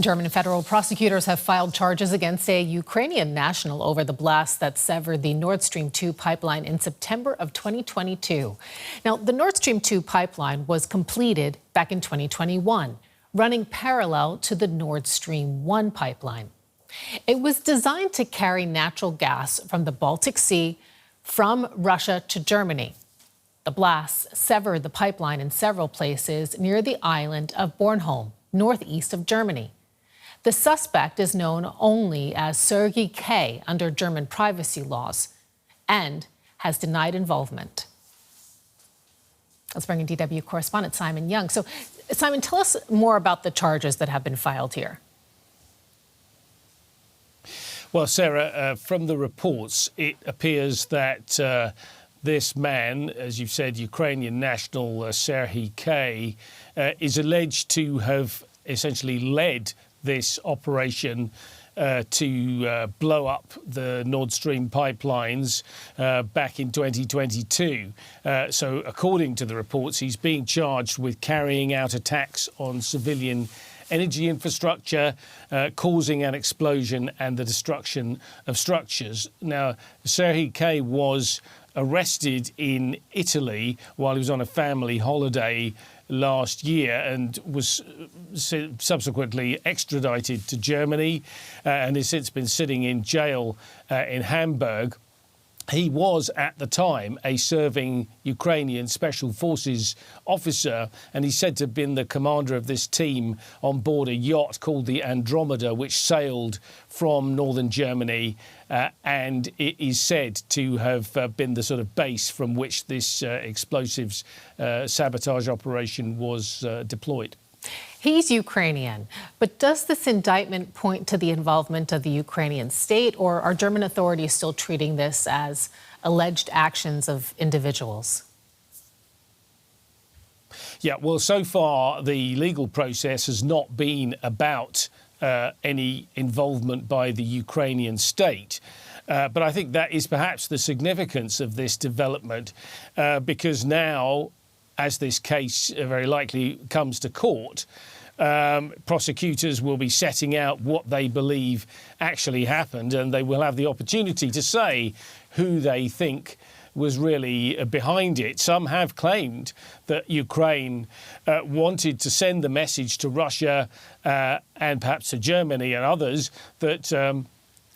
German federal prosecutors have filed charges against a Ukrainian national over the blast that severed the Nord Stream 2 pipeline in September of 2022. Now, the Nord Stream 2 pipeline was completed back in 2021, running parallel to the Nord Stream 1 pipeline. It was designed to carry natural gas from the Baltic Sea from Russia to Germany. The blast severed the pipeline in several places near the island of Bornholm, northeast of Germany. The suspect is known only as Sergei K. under German privacy laws and has denied involvement. Let's bring in DW correspondent Simon Young. So, Simon, tell us more about the charges that have been filed here. Well, Sarah, from the reports, it appears that this man, as you've said, Ukrainian national Sergei K., is alleged to have essentially led this operation to blow up the Nord Stream pipelines back in 2022. So according to the reports, he's being charged with carrying out attacks on civilian energy infrastructure, causing an explosion and the destruction of structures. Now, Sergei K. was arrested in Italy while he was on a family holiday last year and was subsequently extradited to Germany and has since been sitting in jail in Hamburg. He was, at the time, a serving Ukrainian Special Forces officer, and he's said to have been the commander of this team on board a yacht called the Andromeda, which sailed from northern Germany, and it is said to have been the sort of base from which this explosives sabotage operation was deployed. He's Ukrainian, but does this indictment point to the involvement of the Ukrainian state, or are German authorities still treating this as alleged actions of individuals? Yeah, well, so far the legal process has not been about any involvement by the Ukrainian state. But I think that is perhaps the significance of this development, because now, as this case very likely comes to court, prosecutors will be setting out what they believe actually happened, and they will have the opportunity to say who they think was really behind it. Some have claimed that Ukraine wanted to send the message to Russia and perhaps to Germany and others that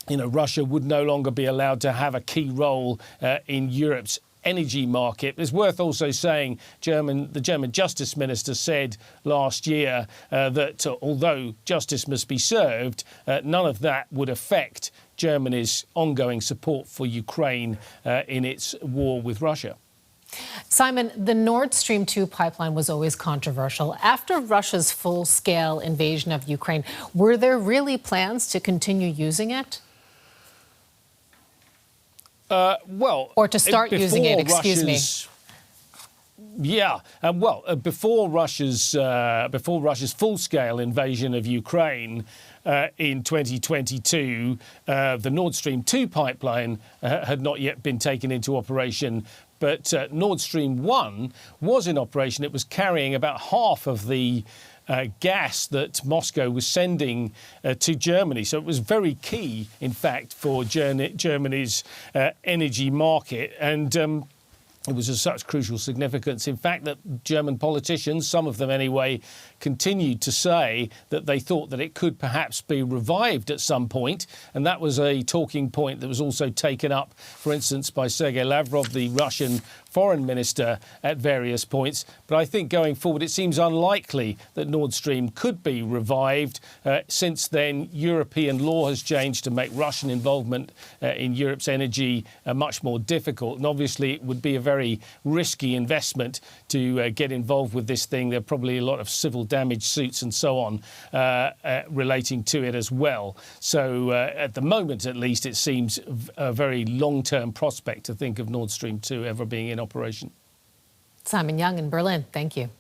Russia would no longer be allowed to have a key role in Europe's energy market. It's worth also saying the German Justice Minister said last year that although justice must be served, none of that would affect Germany's ongoing support for Ukraine in its war with Russia. Simon, the Nord Stream 2 pipeline was always controversial. After Russia's full-scale invasion of Ukraine, were there really plans to continue using it? Or to start using it, excuse me. Yeah, before Russia's full-scale invasion of Ukraine in 2022, the Nord Stream 2 pipeline had not yet been taken into operation. But Nord Stream 1 was in operation. It was carrying about half of the gas that Moscow was sending to Germany. So it was very key, in fact, for Germany's energy market. And it was of such crucial significance, in fact, that German politicians, some of them anyway, continued to say that they thought that it could perhaps be revived at some point. And that was a talking point that was also taken up, for instance, by Sergei Lavrov, the Russian foreign minister, at various points. But I think going forward, it seems unlikely that Nord Stream could be revived. Since then, European law has changed to make Russian involvement in Europe's energy much more difficult. And obviously, it would be a very risky investment to get involved with this thing. There are probably a lot of civil damage suits and so on relating to it as well. So at the moment, at least, it seems a very long-term prospect to think of Nord Stream 2 ever being in operation. Simon Young in Berlin, thank you.